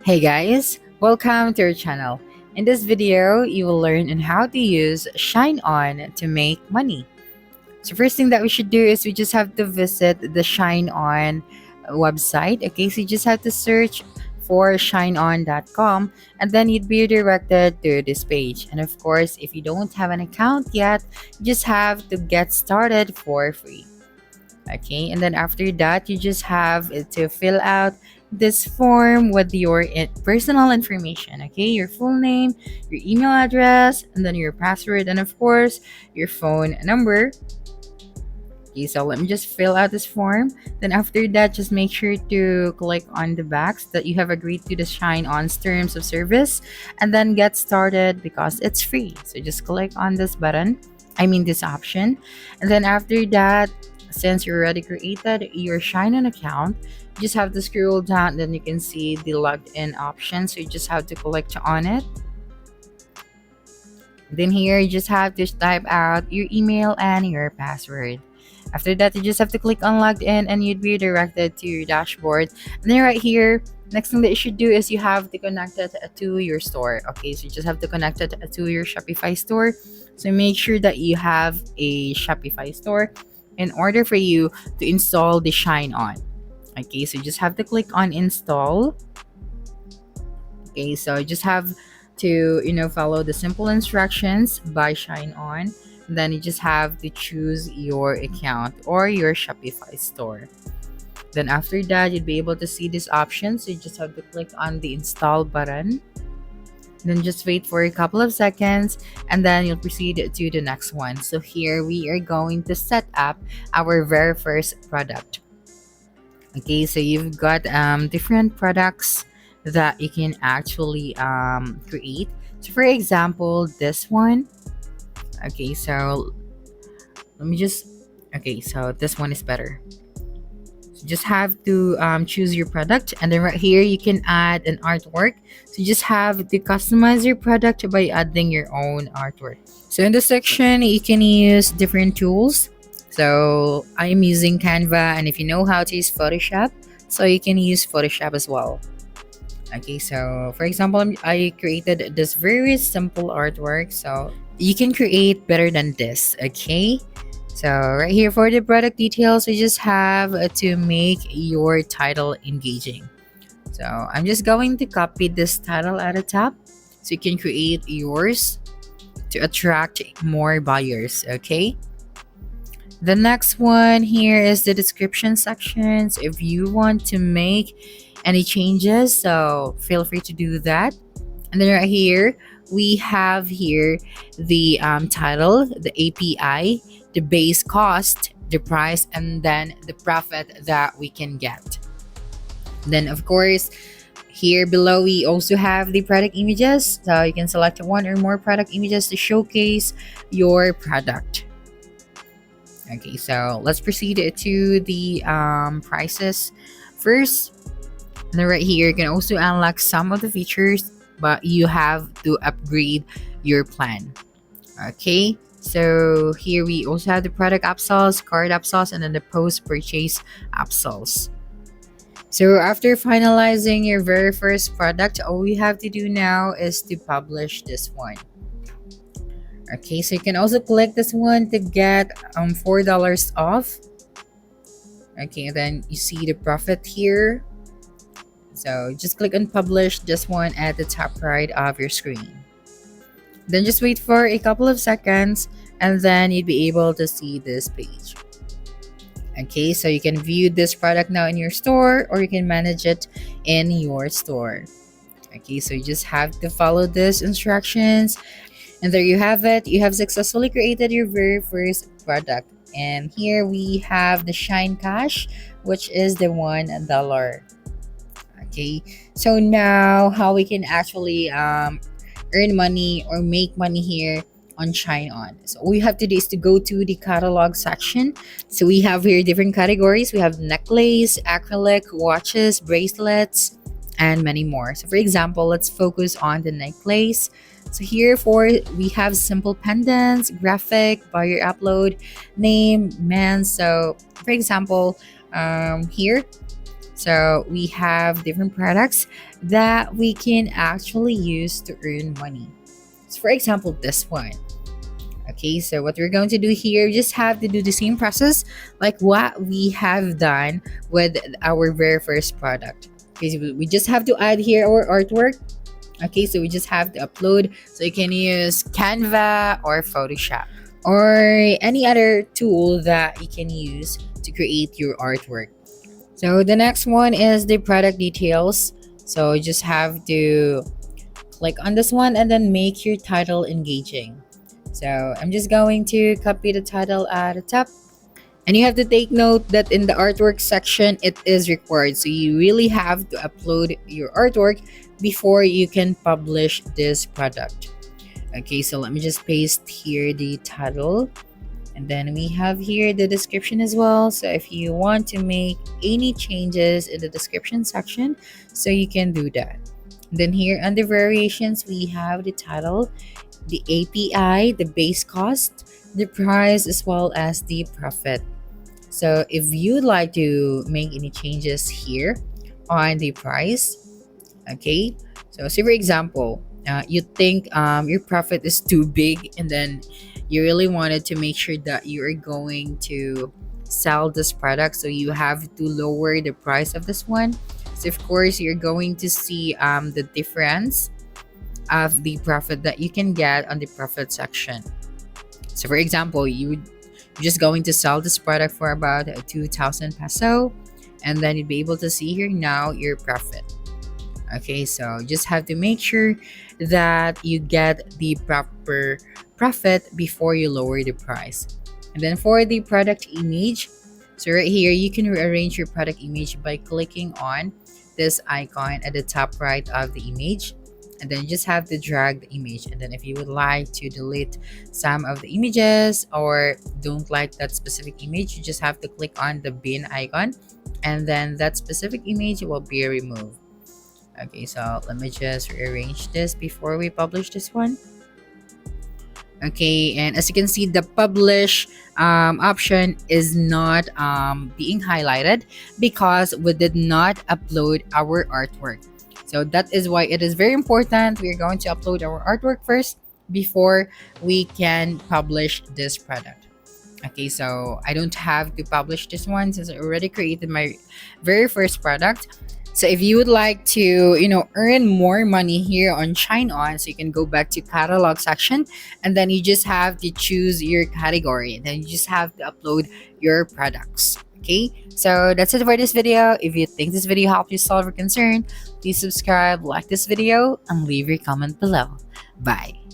Hey guys, welcome to our channel. In this video, you will learn on how to use Shine On to make money. So first thing that we should do is we just have to visit the Shine On website. Okay, so you just have to search for shineon.com and then you'd be redirected to this page. And of course, if you don't have an account yet, you just have to get started for free. Okay, and then after that you just have to fill out this form with your personal information. Okay, your full name, your email address, and then your password, and of course your phone number. Okay, so let me just fill out this form. Then after that, just make sure to click on the box that you have agreed to the Shine On's terms of service and then get started because it's free. So just click on this button, this option. And then after that, since you already created your Shine On account, you just have to scroll down, then you can see the logged in option. So you just have to click on it. Then here you just have to type out your email and your password. After that, you just have to click on logged in and you'd be directed to your dashboard. And then right here, next thing that you should do is you have to connect it to your store. Okay, so you just have to connect it to your Shopify store. So make sure that you have a Shopify store in order for you to install the Shine On. Okay, so you just have to click on install. Okay, so you just have to follow the simple instructions by Shine On. Then you just have to choose your account or your Shopify store. Then after that, you'd be able to see this option. So you just have to click on the install button. Then just wait for a couple of seconds and then you'll proceed to the next one. So here we are going to set up our very first product. Okay, so you've got different products that you can actually create. So for example, this one. Okay, so so this one is better. So just have to choose your product, and then right here you can add an artwork. So you just have to customize your product by adding your own artwork. So in this section you can use different tools. So I am using Canva, and if you know how to use Photoshop, so you can use Photoshop as well. Okay, so for example, I created this very simple artwork. So you can create better than this. Okay, so right here for the product details, we just have to make your title engaging. So I'm just going to copy this title at the top so you can create yours to attract more buyers. Okay, the next one here is the description section. So if you want to make any changes, so feel free to do that. And then right here we have here the title, the API, the base cost, the price, and then the profit that we can get. Then of course here below we also have the product images, so you can select one or more product images to showcase your product. Okay, so let's proceed to the prices first. And then right here you can also unlock some of the features, but you have to upgrade your plan. Okay, so here we also have the product upsells, card upsells, and then the post-purchase upsells. So after finalizing your very first product, all we have to do now is to publish this one. Okay, so you can also click this one to get $4 off. Okay, then you see the profit here. So just click on publish this one at the top right of your screen. Then just wait for a couple of seconds and then you'd be able to see this page. Okay, so you can view this product now in your store or you can manage it in your store. Okay, so you just have to follow these instructions. And there you have it. You have successfully created your very first product. And here we have the Shine Cash, which is the $1. Okay, so now how we can actually earn money or make money here on Shine On. So all you have to do is to go to the catalog section. So we have here different categories. We have necklace, acrylic, watches, bracelets, and many more. So for example, let's focus on the necklace. So here we have simple pendants, graphic, buyer upload, name, man. So for example, here So we have different products that we can actually use to earn money. So for example, this one. Okay, so what we're going to do here, we just have to do the same process like what we have done with our very first product. Okay, so we just have to add here our artwork. Okay, so we just have to upload. So you can use Canva or Photoshop or any other tool that you can use to create your artwork. So the next one is the product details. So you just have to click on this one and then make your title engaging. So I'm just going to copy the title at the top. And you have to take note that in the artwork section, it is required. So you really have to upload your artwork before you can publish this product. Okay, so let me just paste here the title. And then we have here the description as well. So if you want to make any changes in the description section, so you can do that. Then here under variations, we have the title, the API, the base cost, the price, as well as the profit. So if you'd like to make any changes here on the price, okay, so say for example, you think your profit is too big and then you really wanted to make sure that you are going to sell this product, so you have to lower the price of this one. So of course you're going to see the difference of the profit that you can get on the profit section. So for example, you're just going to sell this product for about 2,000 peso, and then you'd be able to see here now your profit. Okay, so just have to make sure that you get the proper profit before you lower the price. And then for the product image, so right here you can rearrange your product image by clicking on this icon at the top right of the image, and then you just have to drag the image. And then if you would like to delete some of the images or don't like that specific image, you just have to click on the bin icon, and then that specific image will be removed. Okay, so let me just rearrange this before we publish this one. Okay, and as you can see, the publish option is not being highlighted because we did not upload our artwork. So that is why it is very important we're going to upload our artwork first before we can publish this product. Okay, so I don't have to publish this one since I already created my very first product. So if you would like to, earn more money here on Shine On, so you can go back to catalog section, and then you just have to choose your category, and then you just have to upload your products. Okay, so that's it for this video. If you think this video helped you solve your concern, please subscribe, like this video, and leave your comment below. Bye.